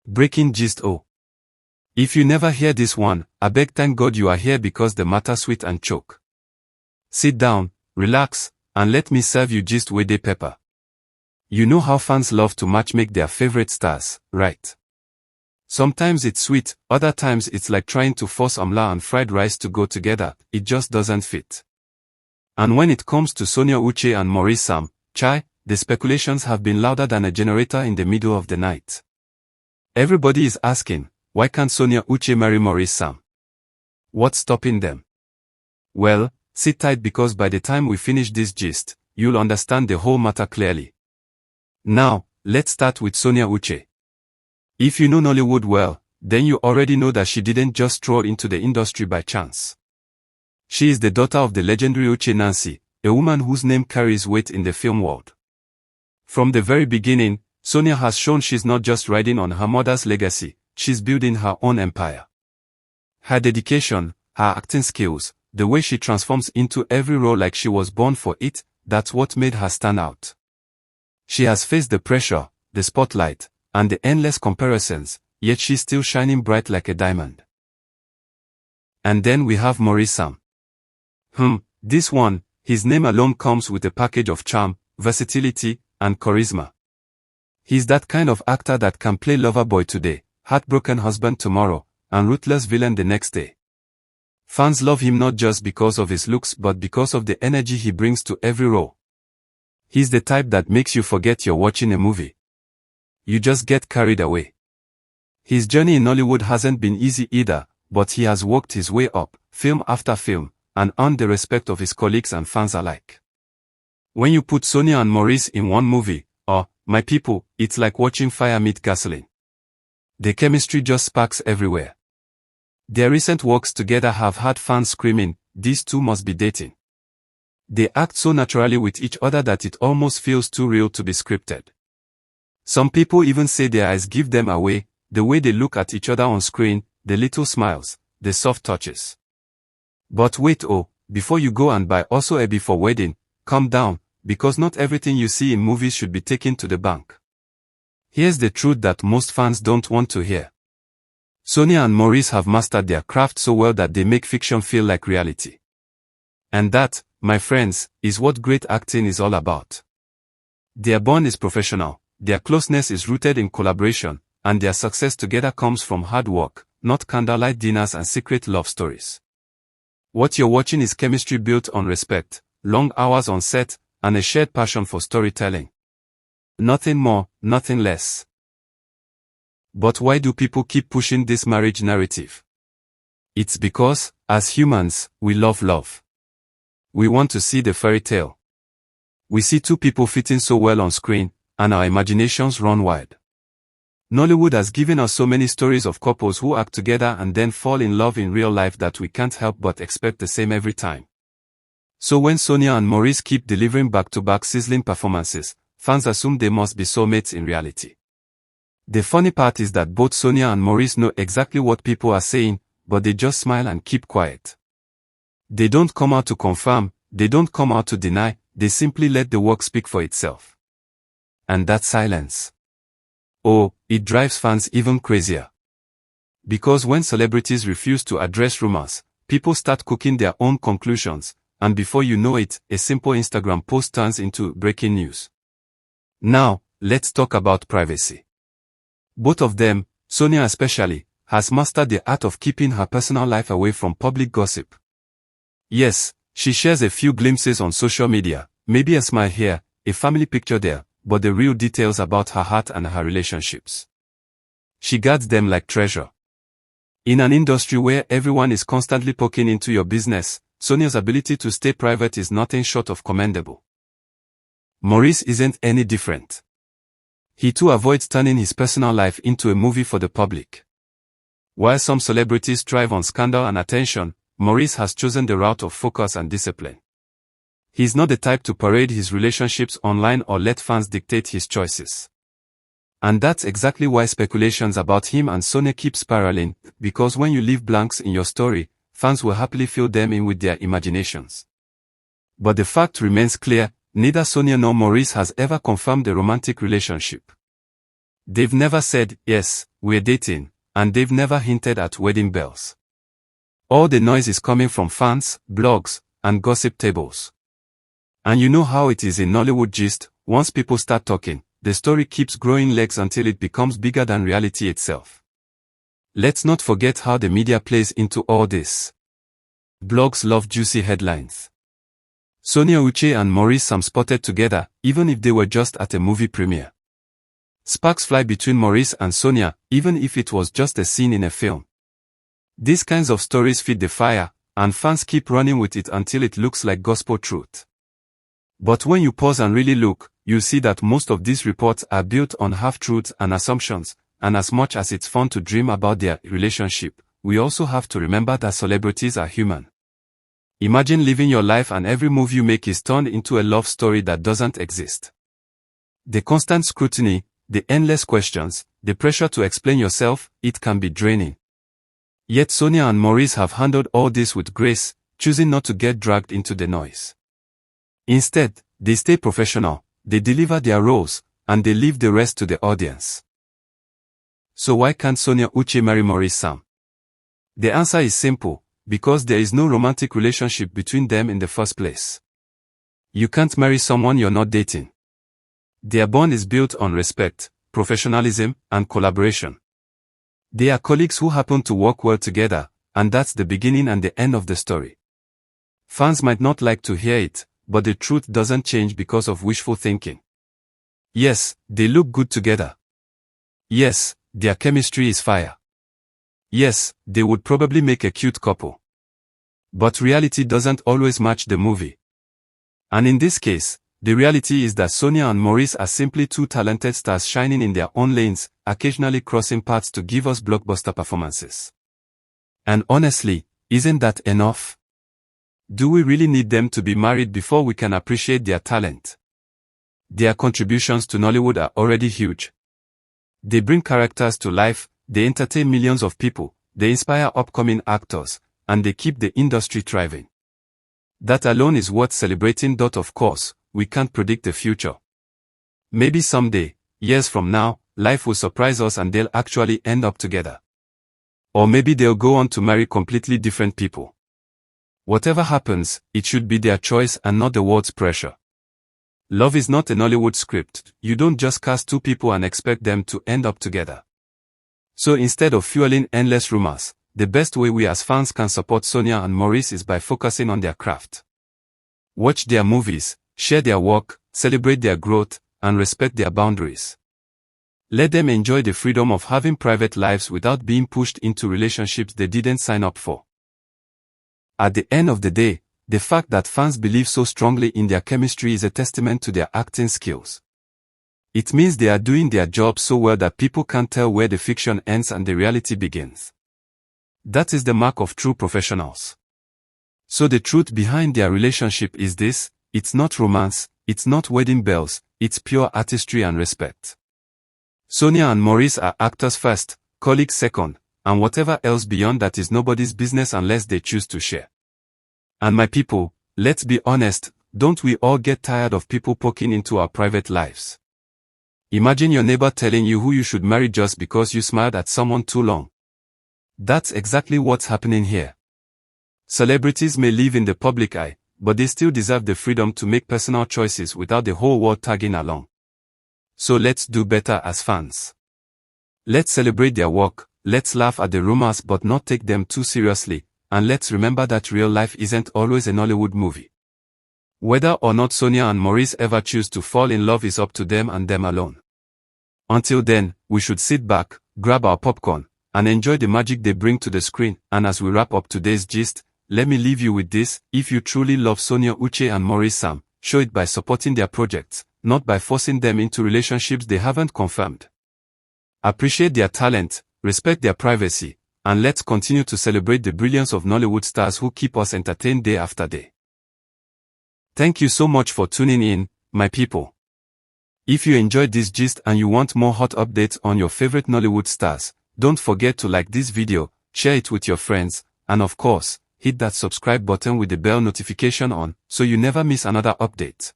Breaking gist. Oh. If you never hear this one, I beg thank God you are here because the matter sweet and choke. Sit down, relax, and let me serve you gist wey dey pepper. You know how fans love to matchmake their favorite stars, right? Sometimes it's sweet, other times it's like trying to force amla and fried rice to go together, it just doesn't fit. And when it comes to Sonia Uche and Maurice, the speculations have been louder than a generator in the middle of the night. Everybody is asking, why can't Sonia Uche marry Maurice? What's stopping them? Well, sit tight because by the time we finish this gist, you'll understand the whole matter clearly. Now, let's start with Sonia Uche. If you know Nollywood well, then you already know that she didn't just stroll into the industry by chance. She is the daughter of the legendary Uche Nancy, a woman whose name carries weight in the film world. From the very beginning, Sonia has shown she's not just riding on her mother's legacy, she's building her own empire. Her dedication, her acting skills, the way she transforms into every role like she was born for it, that's what made her stand out. She has faced the pressure, the spotlight, and the endless comparisons, yet she's still shining bright like a diamond. And then we have Maurice. This one, his name alone comes with a package of charm, versatility, and charisma. He's that kind of actor that can play lover boy today, heartbroken husband tomorrow, and ruthless villain the next day. Fans love him not just because of his looks but because of the energy he brings to every role. He's the type that makes you forget you're watching a movie. You just get carried away. His journey in Nollywood hasn't been easy either, but he has worked his way up, film after film, and earned the respect of his colleagues and fans alike. When you put Sonia and Maurice in one movie, my people, it's like watching fire meet gasoline. The chemistry just sparks everywhere. Their recent works together have had fans screaming, these two must be dating. They act so naturally with each other that it almost feels too real to be scripted. Some people even say their eyes give them away, the way they look at each other on screen, the little smiles, the soft touches. But wait, before you go and buy also a before wedding, calm down, because not everything you see in movies should be taken to the bank. Here's the truth that most fans don't want to hear. Sonia and Maurice have mastered their craft so well that they make fiction feel like reality. And that, my friends, is what great acting is all about. Their bond is professional, their closeness is rooted in collaboration, and their success together comes from hard work, not candlelight dinners and secret love stories. What you're watching is chemistry built on respect, long hours on set, and a shared passion for storytelling. Nothing more, nothing less. But why do people keep pushing this marriage narrative? It's because, as humans, we love love. We want to see the fairy tale. We see two people fitting so well on screen, and our imaginations run wide. Nollywood has given us so many stories of couples who act together and then fall in love in real life that we can't help but expect the same every time. So when Sonia and Maurice keep delivering back-to-back sizzling performances, fans assume they must be soulmates in reality. The funny part is that both Sonia and Maurice know exactly what people are saying, but they just smile and keep quiet. They don't come out to confirm, they don't come out to deny, they simply let the work speak for itself. And that silence. It drives fans even crazier. Because when celebrities refuse to address rumors, people start cooking their own conclusions, and before you know it, a simple Instagram post turns into breaking news. Now, let's talk about privacy. Both of them, Sonia especially, has mastered the art of keeping her personal life away from public gossip. Yes, she shares a few glimpses on social media, maybe a smile here, a family picture there, but the real details about her heart and her relationships. She guards them like treasure. In an industry where everyone is constantly poking into your business, Sonia's ability to stay private is nothing short of commendable. Maurice isn't any different. He too avoids turning his personal life into a movie for the public. While some celebrities thrive on scandal and attention, Maurice has chosen the route of focus and discipline. He's not the type to parade his relationships online or let fans dictate his choices. And that's exactly why speculations about him and Sonia keep spiraling, because when you leave blanks in your story, fans will happily fill them in with their imaginations. But the fact remains clear, neither Sonia nor Maurice has ever confirmed a romantic relationship. They've never said, yes, we're dating, and they've never hinted at wedding bells. All the noise is coming from fans, blogs, and gossip tables. And you know how it is in Nollywood gist, once people start talking, the story keeps growing legs until it becomes bigger than reality itself. Let's not forget how the media plays into all this. Blogs love juicy headlines. Sonia, Uche and Maurice spotted together, even if they were just at a movie premiere. Sparks fly between Maurice and Sonia, even if it was just a scene in a film. These kinds of stories feed the fire, and fans keep running with it until it looks like gospel truth. But when you pause and really look, you see that most of these reports are built on half-truths and assumptions, and as much as it's fun to dream about their relationship, we also have to remember that celebrities are human. Imagine living your life and every move you make is turned into a love story that doesn't exist. The constant scrutiny, the endless questions, the pressure to explain yourself, it can be draining. Yet Sonia and Maurice have handled all this with grace, choosing not to get dragged into the noise. Instead, they stay professional, they deliver their roles, and they leave the rest to the audience. So why can't Sonia Uche marry Maurice Sam? The answer is simple, because there is no romantic relationship between them in the first place. You can't marry someone you're not dating. Their bond is built on respect, professionalism, and collaboration. They are colleagues who happen to work well together, and that's the beginning and the end of the story. Fans might not like to hear it, but the truth doesn't change because of wishful thinking. Yes, they look good together. Yes, their chemistry is fire. Yes, they would probably make a cute couple. But reality doesn't always match the movie. And in this case, the reality is that Sonia and Maurice are simply two talented stars shining in their own lanes, occasionally crossing paths to give us blockbuster performances. And honestly, isn't that enough? Do we really need them to be married before we can appreciate their talent? Their contributions to Nollywood are already huge. They bring characters to life, they entertain millions of people, they inspire upcoming actors, and they keep the industry thriving. That alone is worth celebrating. Of course, we can't predict the future. Maybe someday, years from now, life will surprise us and they'll actually end up together. Or maybe they'll go on to marry completely different people. Whatever happens, it should be their choice and not the world's pressure. Love is not a Nollywood script. You don't just cast two people and expect them to end up together. So instead of fueling endless rumors, the best way we as fans can support Sonia and Maurice is by focusing on their craft. Watch their movies, share their work, celebrate their growth, and respect their boundaries. Let them enjoy the freedom of having private lives without being pushed into relationships they didn't sign up for. At the end of the day, the fact that fans believe so strongly in their chemistry is a testament to their acting skills. It means they are doing their job so well that people can't tell where the fiction ends and the reality begins. That is the mark of true professionals. So the truth behind their relationship is this: it's not romance, it's not wedding bells, it's pure artistry and respect. Sonia and Maurice are actors first, colleagues second, and whatever else beyond that is nobody's business unless they choose to share. And my people, let's be honest, don't we all get tired of people poking into our private lives? Imagine your neighbor telling you who you should marry just because you smiled at someone too long. That's exactly what's happening here. Celebrities may live in the public eye, but they still deserve the freedom to make personal choices without the whole world tagging along. So let's do better as fans. Let's celebrate their work, let's laugh at the rumors but not take them too seriously, and let's remember that real life isn't always a Nollywood movie. Whether or not Sonia and Maurice ever choose to fall in love is up to them and them alone. Until then, we should sit back, grab our popcorn, and enjoy the magic they bring to the screen. And as we wrap up today's gist, let me leave you with this: if you truly love Sonia Uche and Maurice Sam, show it by supporting their projects, not by forcing them into relationships they haven't confirmed. Appreciate their talent, respect their privacy, and let's continue to celebrate the brilliance of Nollywood stars who keep us entertained day after day. Thank you so much for tuning in, my people. If you enjoyed this gist and you want more hot updates on your favorite Nollywood stars, don't forget to like this video, share it with your friends, and of course, hit that subscribe button with the bell notification on so you never miss another update.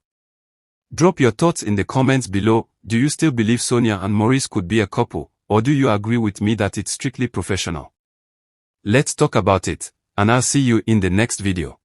Drop your thoughts in the comments below. Do you still believe Sonia and Maurice could be a couple, or do you agree with me that it's strictly professional? Let's talk about it, and I'll see you in the next video.